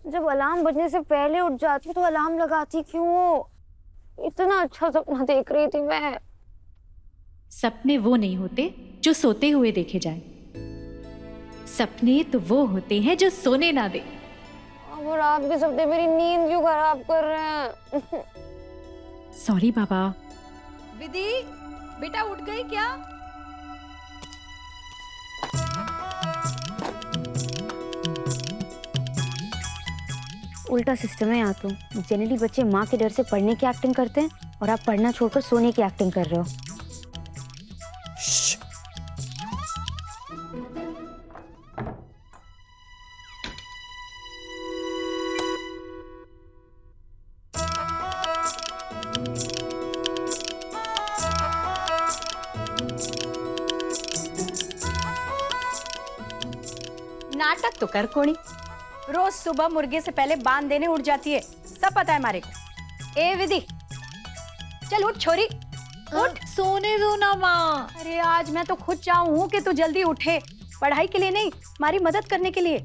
जब अलार्म बजने से पहले उठ जाती तो अलार्म लगाती क्यों? इतना अच्छा सपना देख रही थी मैं। सपने वो नहीं होते जो सोते हुए देखे जाएं। सपने तो वो होते हैं जो सोने ना दे। और आपके सपने मेरी नींद क्यों खराब कर रहे हैं? सॉरी बाबा। विधि, बेटा उठ गई क्या? उल्टा सिस्टम है यहाँ तो। जनरली बच्चे माँ के डर से पढ़ने की एक्टिंग करते हैं और आप पढ़ना छोड़कर सोने की एक्टिंग कर रहे हो। नाटक तो कर कोनी। रोज सुबह मुर्गे से पहले बांध देने उठ जाती है, सब पता है हमारे को। ए विधि, चल उठ छोरी, उठ। सोने दो ना माँ। अरे आज मैं तो खुद चाहूँ हूँ कि तू जल्दी उठे, पढ़ाई के लिए नहीं, हमारी मदद करने के लिए।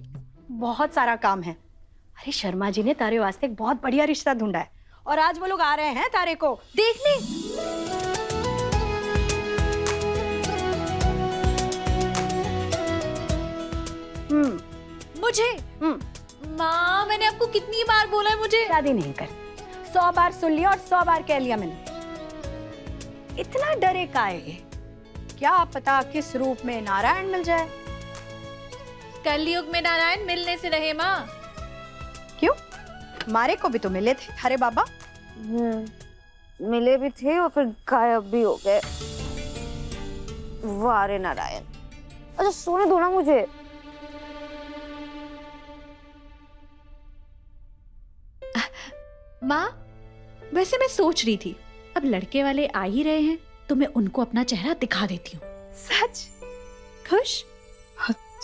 बहुत सारा काम है। अरे शर्मा जी ने तारे वास्ते एक बहुत बढ़िया रिश्ता ढूंढा है और आज वो लोग आ रहे हैं तारे को देखने। मुझे माँ, मैंने आपको कितनी बार बोला है मुझे शादी नहीं कर। 100 बार सुन लिया और 100 बार कह लिया मैंने। इतना डरे काहे है? क्या पता किस रूप में नारायण मिल जाए। कलयुग में नारायण मिलने से रहे माँ। क्यों? मारे को भी तो मिले थे थारे बाबा। मिले भी थे और फिर गायब भी हो गए। वारे नारायण। अच्छा सोने दो ना मुझे। माँ, वैसे मैं सोच रही थी अब लड़के वाले आ ही रहे हैं तो मैं उनको अपना चेहरा दिखा देती हूँ। सच? खुश?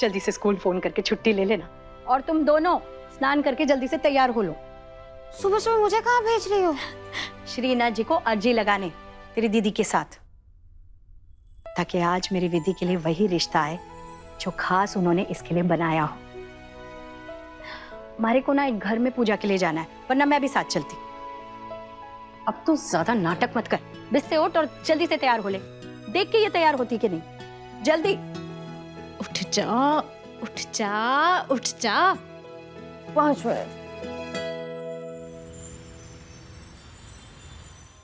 जल्दी से स्कूल फोन करके छुट्टी ले लेना और तुम दोनों स्नान करके जल्दी से तैयार हो लो। सुबह सुबह मुझे कहाँ भेज रही हो? श्रीनाथ जी को अर्जी लगाने तेरी दीदी के साथ, ताकि आज मेरी विधि के लिए वही रिश्ता आए जो खास उन्होंने इसके लिए बनाया हो। हमारे को ना एक घर में पूजा के लिए जाना है, वरना मैं भी साथ चलती। अब तू ज्यादा नाटक मत कर, बिस्तर से उठ और जल्दी से तैयार हो ले। देख के ये तैयार होती कि नहीं, जल्दी। उठ जा, उठ जा, उठ जा। 5 मिनट।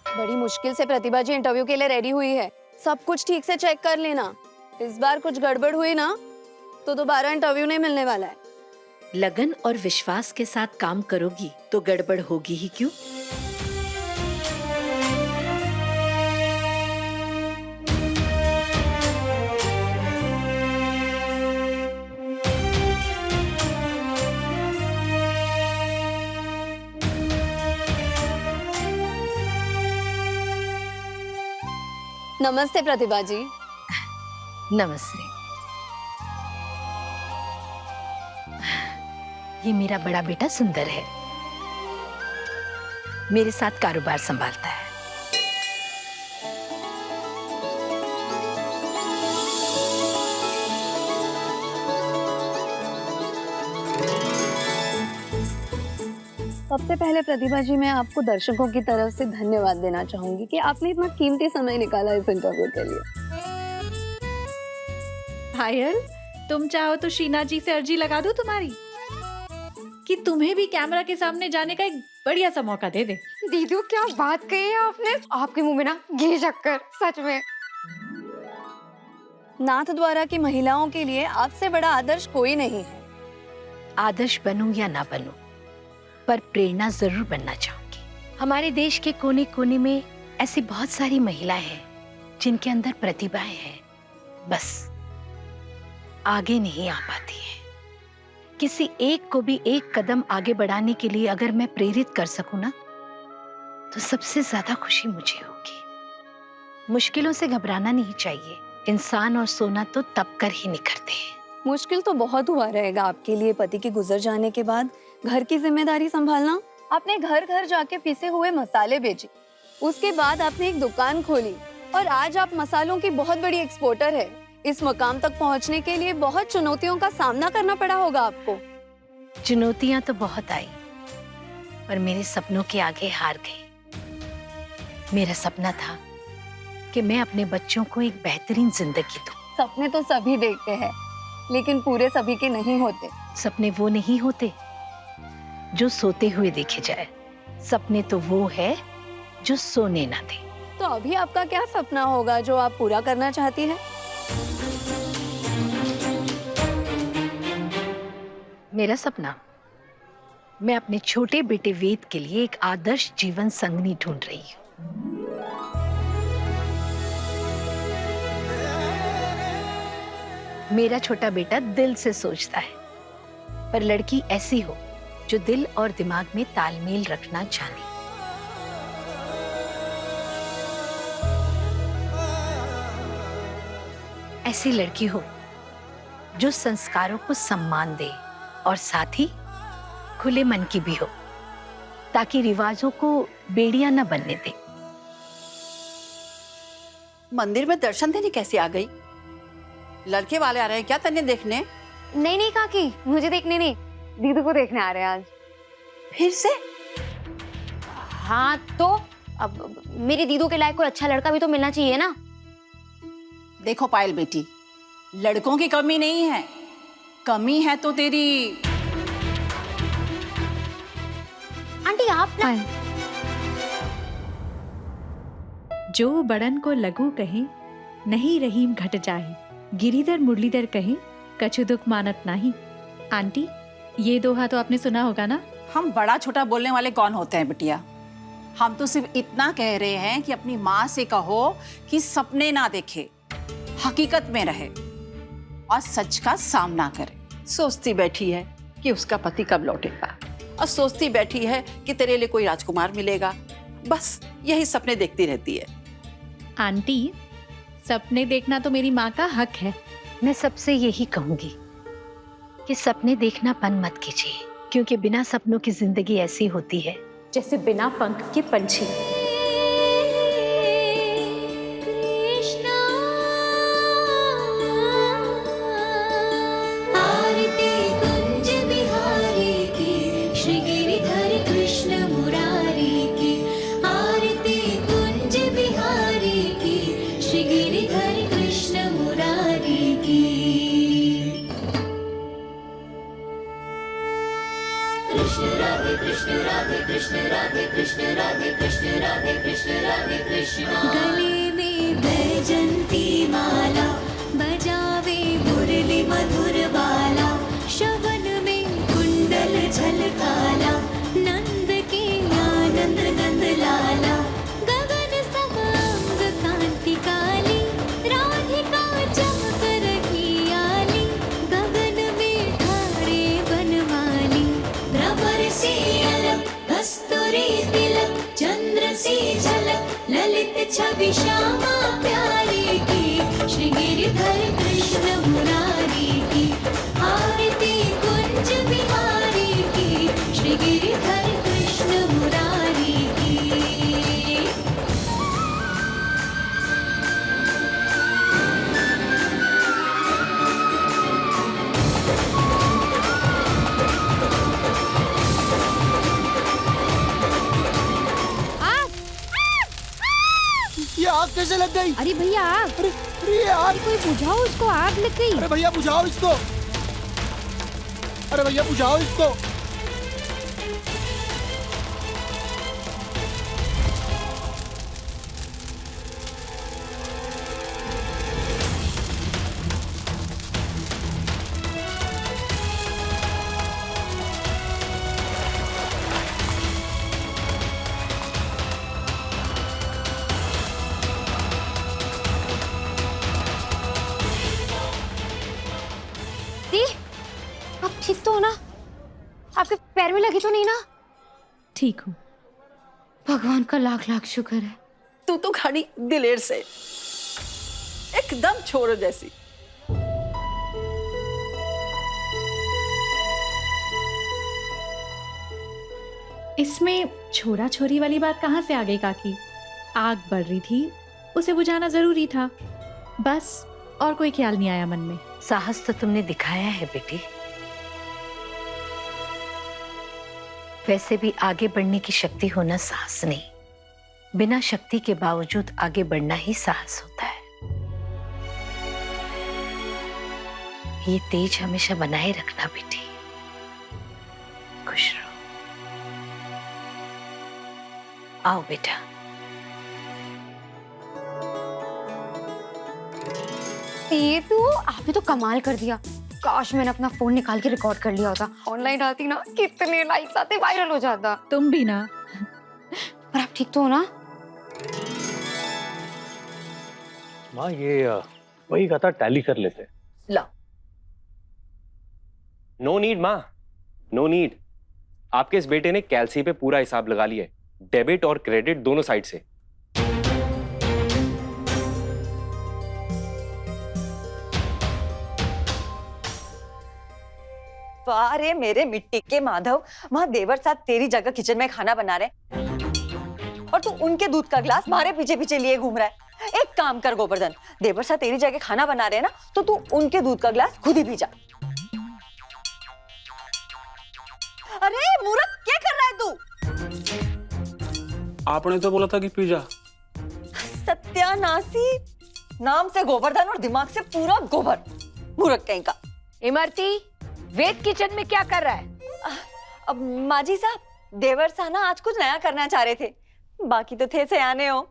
बड़ी मुश्किल से प्रतिभा जी इंटरव्यू के लिए रेडी हुई है। सब कुछ ठीक से चेक कर लेना। इस बार कुछ गड़बड़ हुई ना तो दोबारा इंटरव्यू नहीं मिलने वाला है। लगन और विश्वास के साथ काम करोगी तो गड़बड़ होगी ही क्यों? नमस्ते प्रतिभा जी। नमस्ते। ये मेरा बड़ा बेटा सुंदर है, मेरे साथ कारोबार संभालता है। सबसे पहले प्रतिभा जी मैं आपको दर्शकों की तरफ से धन्यवाद देना चाहूंगी कि आपने इतना कीमती समय निकाला इस इंटरव्यू के लिए। पायल, तुम चाहो तो श्रीनाथ जी से अर्जी लगा दूं तुम्हारी, कि तुम्हें भी कैमरा के सामने जाने का एक बढ़िया सा मौका दे दे। दीदू क्या बात कही है आपने? आपके मुंह में ना घी शक्कर, सच में। नाथ द्वारा की महिलाओं के लिए आपसे बड़ा आदर्श कोई नहीं है। आदर्श बनूं या ना बनूं, पर प्रेरणा जरूर बनना चाहूंगी। हमारे देश के कोने कोने में ऐसी बहुत सारी महिलाएं हैं जिनके अंदर प्रतिभाएं हैं, बस आगे नहीं आ पाती है। किसी एक को भी एक कदम आगे बढ़ाने के लिए अगर मैं प्रेरित कर सकूं ना, तो सबसे ज्यादा खुशी मुझे होगी। मुश्किलों से घबराना नहीं चाहिए। इंसान और सोना तो तप कर ही निखरते हैं। मुश्किल तो बहुत हुआ रहेगा आपके लिए पति के गुजर जाने के बाद घर की जिम्मेदारी संभालना। आपने घर घर जाके पिसे हुए मसाले बेचे, उसके बाद आपने एक दुकान खोली और आज आप मसालों की बहुत बड़ी एक्सपोर्टर है। इस मकाम तक पहुंचने के लिए बहुत चुनौतियों का सामना करना पड़ा होगा आपको। चुनौतियां तो बहुत आई, पर मेरे सपनों के आगे हार गई। मेरा सपना था कि मैं अपने बच्चों को एक बेहतरीन जिंदगी दूं। सपने तो सभी देखते हैं, लेकिन पूरे सभी के नहीं होते। सपने वो नहीं होते जो सोते हुए देखे जाए, सपने तो वो है जो सोने ना दे। तो अभी आपका क्या सपना होगा जो आप पूरा करना चाहती हैं? मेरा सपना, मैं अपने छोटे बेटे वेद के लिए एक आदर्श जीवन संगनी ढूंढ रही हूँ। मेरा छोटा बेटा दिल से सोचता है, पर लड़की ऐसी हो जो दिल और दिमाग में तालमेल रखना जाने। ऐसी लड़की हो जो संस्कारों को सम्मान दे और साथ ही खुले मन की भी हो, ताकि रिवाजों को बेड़ियां न बनने दे। मंदिर में दर्शन देने कैसे आ गई? लड़के वाले आ रहे हैं क्या तन्ने देखने? नहीं नहीं काकी, मुझे देखने नहीं, दीदी को देखने आ रहे हैं आज। फिर से? हाँ तो अब मेरी दीदू के लायक कोई अच्छा लड़का भी तो मिलना चाहिए ना। देखो पायल बेटी, लड़कों की कमी नहीं है, कमी है तो तेरी। आंटी आप ना जो बड़न को लघु कहे, नहीं रहीम घट जाहे, गिरीधर मुरलीधर कहे, कछु दुख मानत नाही। आंटी, ये दोहा तो आपने सुना होगा ना? हम बड़ा छोटा बोलने वाले कौन होते हैं बिटिया? हम तो सिर्फ इतना कह रहे हैं कि अपनी माँ से कहो कि सपने ना देखे, हकीकत में रहे और सच का सामना करे। सोचती बैठी है कि उसका पति कब लौटेगा, और सोचती बैठी है कि तेरे लिए कोई राजकुमार मिलेगा। बस यही सपने देखती रहती है। आंटी, सपने देखना तो मेरी माँ का हक है। मैं सबसे यही कहूंगी कि सपने देखना बंद मत कीजिए, क्योंकि बिना सपनों की जिंदगी ऐसी होती है जैसे बिना पंख के पंछी। गले में बैजंती माला, बजावे मुरली मधुर बाला, शवन में कुंडल झलकाला, नंद के आनंद नंद लाला, गगन समांग कांति काली, राधिका चमक रही आली, गगन में ठाड़े बनमाली, भ्रमर से अलग कस्तूरी तिलक, चंद्र से झलक ललित छवि श्यामा प्यारी की, श्री गिरिधर कृष्ण मुरारी की, आरती कुंज बिहारी की, श्री गिरिधर कृष्ण मुरारी की। ये आग कैसे लग गई? अरे भैया आग, अरे ये आग! कोई बुझाओ उसको, आग लग गई। अरे भैया बुझाओ इसको! अरे भैया बुझाओ इसको! दी, आप ठीक तो हो ना? आपके पैर में लगी तो नहीं ना? ठीक हूँ। भगवान का लाख लाख शुक्र है। तू तो खड़ी दिलेर से, एकदम छोरो जैसी। इसमें छोरा छोरी वाली बात कहाँ से आ गई काकी? आग बढ़ रही थी, उसे बुझाना जरूरी था, बस, और कोई ख्याल नहीं आया मन में। साहस तो तुमने दिखाया है बेटी, वैसे भी आगे बढ़ने की शक्ति होना साहस नहीं, बिना शक्ति के बावजूद आगे बढ़ना ही साहस होता है। ये तेज हमेशा बनाए रखना बेटी। खुश रहो। आओ बेटा। ये तो आपने तो कमाल कर दिया। काश मैंने अपना फोन निकाल के रिकॉर्ड कर लिया होता। ऑनलाइन डालती ना, कितने लाइक्स आते, वायरल हो जाता। तुम भी ना। पर आप ठीक तो हो ना? माँ ये वही कहा था, टैली कर लेते। ला। नो नीड माँ, नो नीड। आपके इस बेटे ने कैलसी पे पूरा हिसाब लगा लिया है, डेबिट और क्रेडिट दोनों साइड से। अरे मेरे मिट्टी के माधव, वहां देवर साथ तेरी जगह किचन में खाना बना रहे और तू उनके दूध का ग्लास मारे पीछे पीछे लिए घूम रहा है। एक काम कर गोवर्धन, देवर साथ तेरी जगह खाना बना रहे हैं ना, तो तू उनके दूध का ग्लास खुद ही पी जा। अरे मूर्ख, क्या कर रहा है तू? आपने तो बोला था कि पी जा। सत्यानाशी, नाम से गोवर्धन और दिमाग से पूरा गोबर। मूर्ख कहीं का। इमरती, वेद किचन में क्या कर रहा है? अब माजी साहब, देवर सा ना आज कुछ नया करना चाह रहे थे, बाकी तो थे सयाने हो।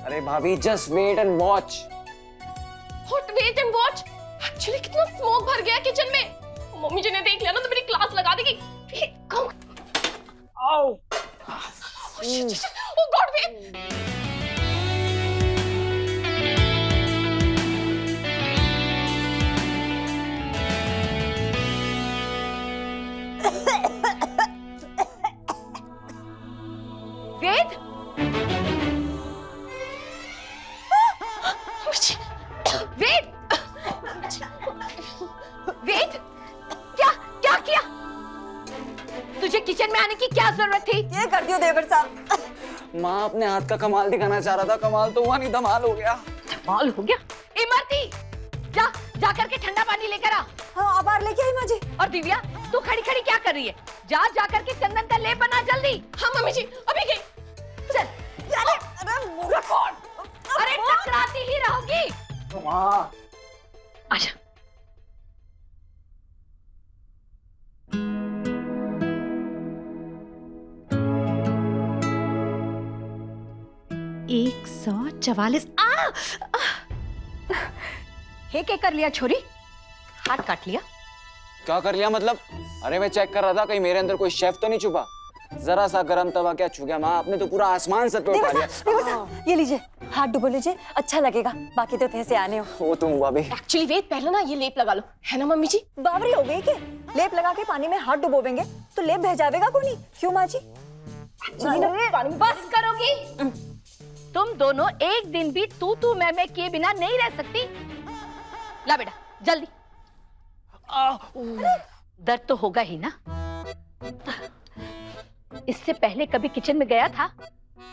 अरे भाभी, just wait and watch. What wait and watch? Actually कितना स्मोक भर गया किचन में। मम्मी जी ने देख लिया ना तो मेरी क्लास लगा देगी। आओ। ओह गॉड, वेट। वेद, वेद, वेद, क्या क्या किया? तुझे किचन में आने की क्या जरूरत थी? ये कर दियो देवर साहब। माँ अपने हाथ का कमाल दिखाना चाह रहा था, कमाल तो हुआ नहीं, धमाल हो गया। धमाल हो गया? इमरती, जा जाकर के ठंडा पानी लेकर आ। हाँ, अब लेके आई माँ जी। और दिव्या, तू खड़ी खड़ी क्या कर रही है? जा जाकर के चंदन का लेप बना जल्दी। हाँ मम्मी जी, अभी गई। चल। अरे मूर्ख। अरे टकराती ही रहोगी। माँ आजा। एक 144। हे के कर लिया छोरी? हाथ काट लिया? क्या कर लिया मतलब? अरे मैं चेक कर रहा था कहीं मेरे अंदर कोई शेफ तो नहीं छुपा। जरा सा गरम तवा क्या छू गया माँ, आपने तो पूरा आसमान सर पे उठा लिया। देवर साहब, ये लीजिए, हाथ डुबो लीजिए, अच्छा लगेगा। बाकी तो थे सयाने हो। वो तुम भाभी। एक्चुअली वेट, पहले ना ये लेप लगा लो, है ना मम्मी जी? बावरी हो गई के? लेप लगा के पानी में हाथ डुबोवेंगे तो लेप बह जाएगा को नहीं? क्यों माँ जी? बस करोगी? तुम दोनों एक दिन भी तू मैं किए बिना नहीं रह सकती। ला बेटा जल्दी। दर्द तो होगा ही ना। इससे पहले कभी किचन में गया था?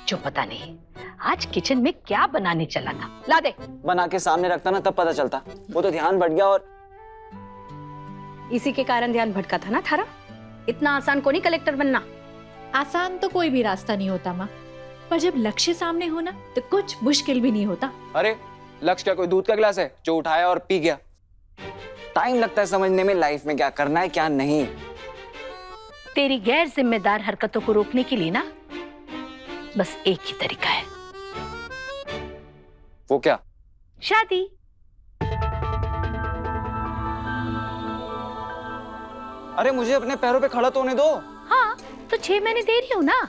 जो पता नहीं आज किचन में क्या बनाने चला था। ला दे। बना के सामने रखता ना तब पता चलता। वो तो ध्यान भट गया और इसी के कारण ध्यान भटका था ना थारा। इतना आसान को नहीं कलेक्टर बनना। आसान तो कोई भी रास्ता नहीं होता माँ, पर जब लक्ष्य सामने हो ना तो कुछ मुश्किल भी नहीं होता। अरे लक्ष्य क्या कोई दूध का गिलास है जो उठाया और पी गया? टाइम लगता है समझने में लाइफ में क्या करना है क्या नहीं। तेरी गैर जिम्मेदार हरकतों को रोकने के लिए ना बस एक ही तरीका है। वो क्या? शादी। अरे मुझे अपने पैरों पे खड़ा तो होने दो। हाँ तो 6 महीने दे रही हूँ ना।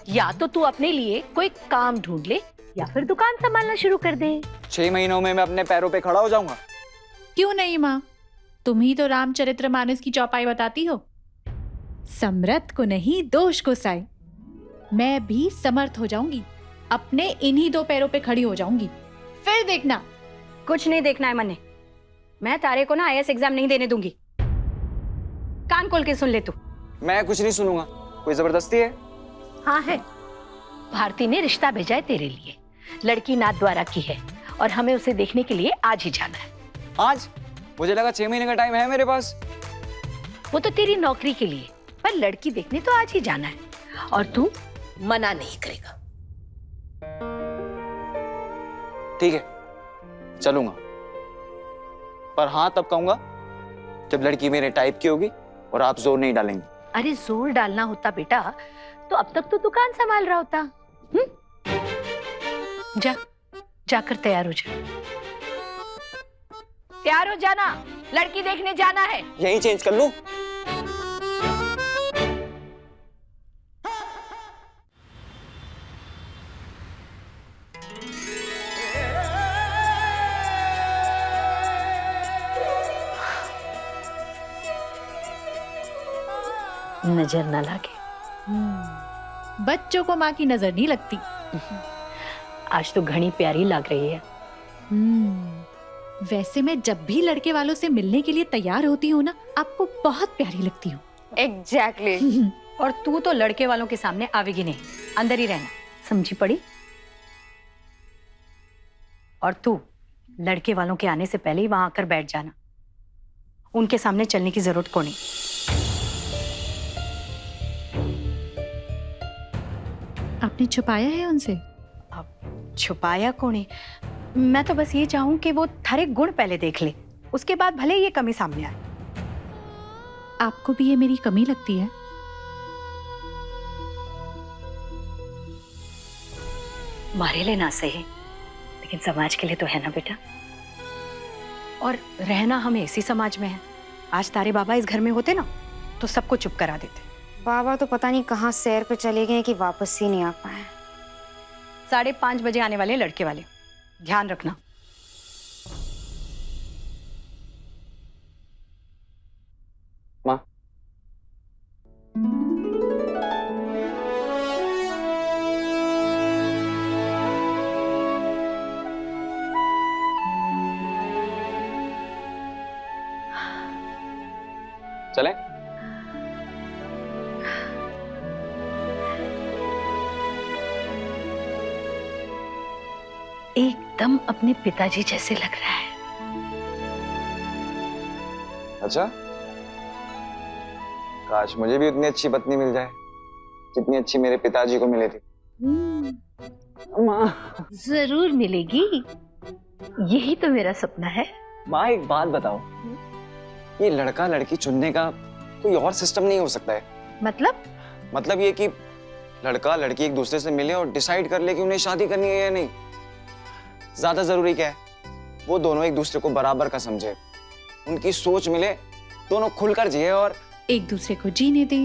या तो तू अपने लिए कोई काम ढूंढ ले या फिर दुकान संभालना शुरू कर दे। 6 महीनों में मैं अपने पैरों पे खड़ा हो जाऊंगा। क्यों नहीं माँ, तुम ही तो रामचरितमानस की चौपाई बताती हो। समर्थ को नहीं दोष को साए। मैं भी समर्थ हो जाऊंगी, अपने इन्हीं दो पैरों पे खड़ी हो जाऊंगी, फिर देखना। कुछ नहीं देखना है मन्ने, मैं तारे को ना आईएएस एग्जाम नहीं देने दूंगी। कान खोल के सुन ले तू। मैं कुछ नहीं सुनूंगा, कोई जबरदस्ती है? हाँ है, भारती ने रिश्ता भेजा है तेरे लिए। लड़की नाथ द्वारा की है और हमें उसे देखने के लिए आज ही जाना है। आज? मुझे लगा 6 महीने का टाइम है मेरे पास। वो तो तेरी नौकरी के लिए, पर लड़की देखने तो आज ही जाना है और तू मना नहीं करेगा। ठीक है, चलूंगा, पर हाँ तब कहूंगा जब लड़की मेरे टाइप की होगी और आप जोर नहीं डालेंगे। अरे जोर डालना होता बेटा तो अब तक तो दुकान संभाल रहा होता। जा, जाकर तैयार हो जा। तैयार हो जाना, लड़की देखने जाना है। यही चेंज कर लूं? नजर न लगे। बच्चों को माँ की नजर नहीं लगती। आज तो घनी प्यारी लग रही है। वैसे मैं जब भी लड़के वालों से मिलने के लिए तैयार होती हूँ ना, आपको बहुत प्यारी लगती हूँ। एग्जैक्टली। और तू तो लड़के वालों के सामने आवेगी नहीं, अंदर ही रहना, समझी पड़ी? और तू लड़के वालों के आने से पहले ही वहां आकर बैठ जाना, उनके सामने चलने की जरूरत को नहीं। आपने छुपाया है उनसे? अब छुपाया कौन है? मैं तो बस ये चाहूं कि वो थारे गुण पहले देख ले, उसके बाद भले ये कमी सामने आए। आपको भी ये मेरी कमी लगती है? हमारे लिए ना सही, लेकिन समाज के लिए तो है ना बेटा। और रहना हम इसी समाज में है। आज तारे बाबा इस घर में होते ना तो सबको चुप करा देते। बाबा तो पता नहीं कहाँ सैर पे चले गए कि वापस ही नहीं आ पाए। 5:30 बजे आने वाले लड़के वाले, ध्यान रखना। माँ, चलें? एकदम अपने पिताजी जैसे लग रहा है। अच्छा, काश मुझे भी उतनी अच्छी पत्नी मिल जाए जितनी अच्छी मेरे पिताजी को मिली थी। माँ, जरूर मिलेगी, यही तो मेरा सपना है। माँ एक बात बताओ, ये लड़का लड़की चुनने का कोई और सिस्टम नहीं हो सकता है? मतलब ये कि लड़का लड़की एक दूसरे से मिले और डिसाइड कर ले कि उन्हें शादी करनी है या नहीं। ज्यादा जरूरी क्या है, वो दोनों एक दूसरे को बराबर का समझे, उनकी सोच मिले, दोनों खुलकर जिए और एक दूसरे को जीने दे,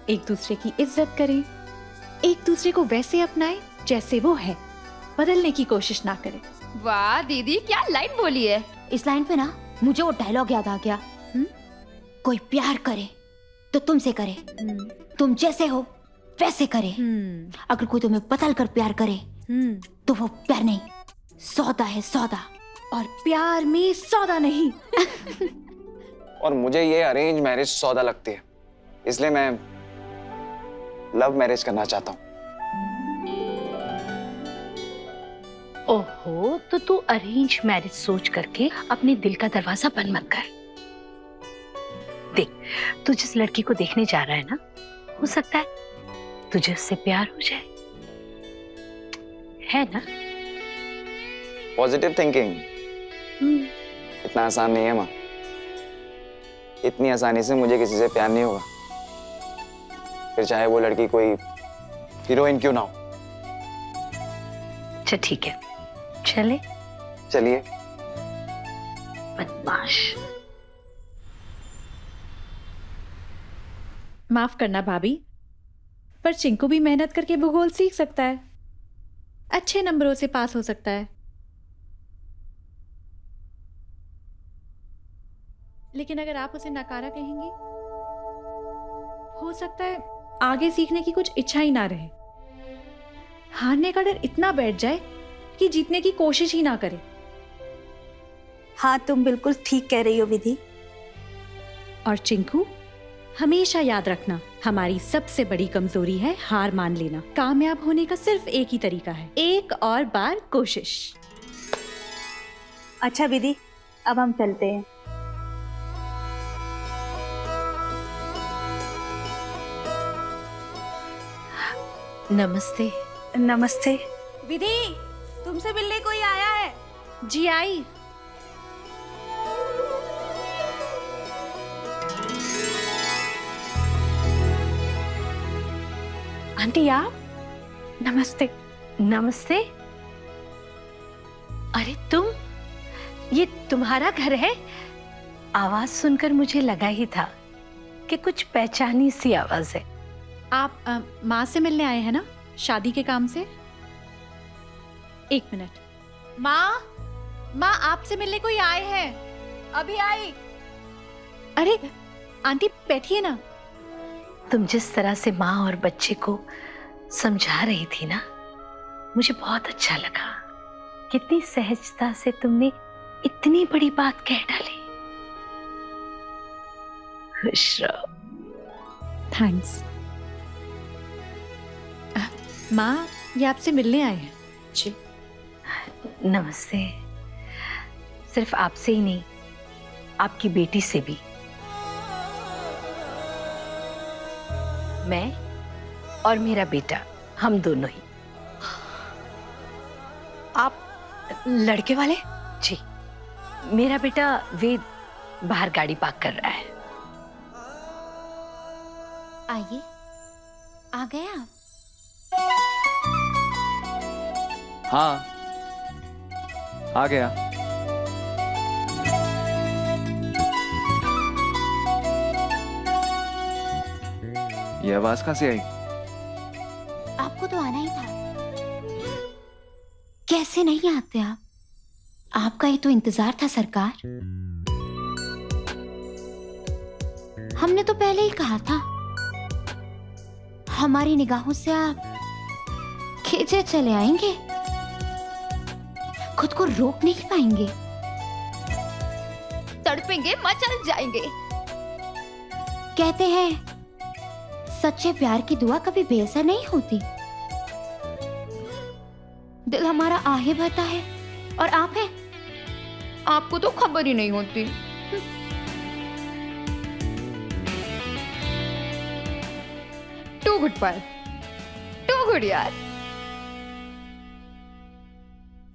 एक दूसरे की इज्जत करे, एक दूसरे को वैसे अपनाए जैसे वो है, बदलने की कोशिश ना करे। वाह दीदी, क्या लाइन बोली है। इस लाइन पे ना मुझे वो डायलॉग याद आ गया। कोई प्यार करे तो तुमसे करे, तुम जैसे हो वैसे करे। अगर कोई तुम्हें बदल कर प्यार करे तो वो प्यार नहीं, सौदा है सौदा। और प्यार में सौदा नहीं। और मुझे ये अरेंज मैरिज सौदा लगती है, इसलिए मैं लव मैरिज करना चाहता हूँ। ओहो, तो तू अरेंज मैरिज सोच करके अपने दिल का दरवाजा बंद मत कर। देख, तू जिस लड़की को देखने जा रहा है ना, हो सकता है तुझे उससे प्यार हो जाए, है ना? पॉजिटिव थिंकिंग इतना आसान नहीं है माँ। इतनी आसानी से मुझे किसी से प्यार नहीं होगा, फिर चाहे वो लड़की कोई हीरोइन क्यों ना हो। अच्छा ठीक है, चले? चलिए। बदमाश। माफ करना भाभी, पर चिंकू भी मेहनत करके भूगोल सीख सकता है, अच्छे नंबरों से पास हो सकता है। लेकिन अगर आप उसे नकारा कहेंगी, हो सकता है आगे सीखने की कुछ इच्छा ही ना रहे, हारने का डर इतना बैठ जाए कि जीतने की कोशिश ही ना करे। हाँ, तुम बिल्कुल ठीक कह रही हो विधि। और चिंकू, हमेशा याद रखना, हमारी सबसे बड़ी कमजोरी है हार मान लेना। कामयाब होने का सिर्फ एक ही तरीका है, एक और बार कोशिश। अच्छा विधि, अब हम चलते हैं। नमस्ते। नमस्ते। विधि, तुमसे मिलने कोई आया है। जी आई। आंटी आप? नमस्ते। नमस्ते। अरे तुम, ये तुम्हारा घर है? आवाज सुनकर मुझे लगा ही था कि कुछ पहचानी सी आवाज है। आप माँ से मिलने आए हैं ना, शादी के काम से? एक मिनट। माँ, माँ आपसे मिलने कोई आए हैं। अभी आई। अरे आंटी बैठिए ना। तुम जिस तरह से माँ और बच्चे को समझा रही थी ना, मुझे बहुत अच्छा लगा। कितनी सहजता से तुमने इतनी बड़ी बात कह डाली। खुश रहो। थैंक्स। माँ, ये आपसे मिलने आए हैं। जी। नमस्ते। सिर्फ आपसे ही नहीं, आपकी बेटी से भी। मैं और मेरा बेटा, हम दोनों ही। आप लड़के वाले? जी, मेरा बेटा वेद बाहर गाड़ी पार्क कर रहा है। आइए, आ गए आप? हाँ, आ गया। ये आवाज कहाँ से आई? आपको तो आना ही था। कैसे नहीं आते आप? आपका ही तो इंतजार था सरकार। हमने तो पहले ही कहा था, हमारी निगाहों से आप खींचे चले आएंगे, खुद को रोक नहीं पाएंगे, तड़पेंगे, मचल जाएंगे। कहते हैं सच्चे प्यार की दुआ कभी बेअसर नहीं होती। दिल हमारा आहे भरता है और आप हैं, आपको तो खबर ही नहीं होती। टू गुड पर, टू गुड यार।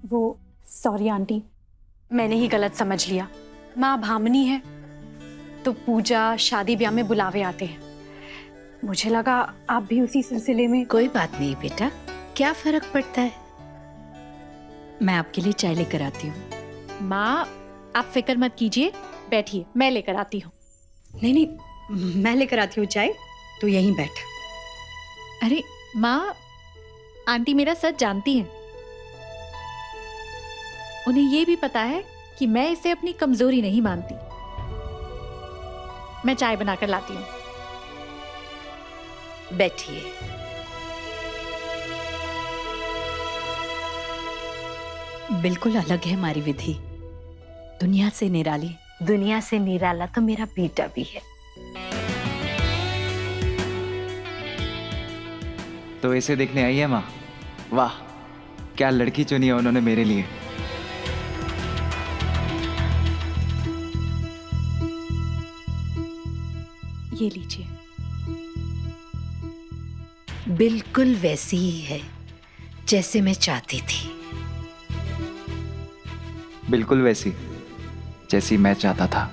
वो सॉरी आंटी, मैंने ही गलत समझ लिया। माँ भामनी है तो पूजा शादी ब्याह में बुलावे आते हैं। मुझे लगा आप भी उसी सिलसिले में। कोई बात नहीं बेटा, क्या फर्क पड़ता है। मैं आपके लिए चाय लेकर आती हूँ। माँ, आप फिक्र मत कीजिए, बैठिए, मैं लेकर आती हूँ। नहीं नहीं, मैं लेकर आती हूँ चाय, तो यहीं बैठ। अरे माँ, आंटी मेरा सच जानती हैं। उन्हें ये भी पता है कि मैं इसे अपनी कमजोरी नहीं मानती। मैं चाय बनाकर लाती हूँ। बैठिए। बिल्कुल अलग है हमारी विधि, दुनिया से निराली। दुनिया से निराला तो मेरा बेटा भी है। तो इसे देखने आई है माँ? वाह, क्या लड़की चुनी है उन्होंने मेरे लिए। ये लीजिए। बिल्कुल वैसी ही है जैसे मैं चाहती थी। बिल्कुल वैसी जैसी मैं चाहता था।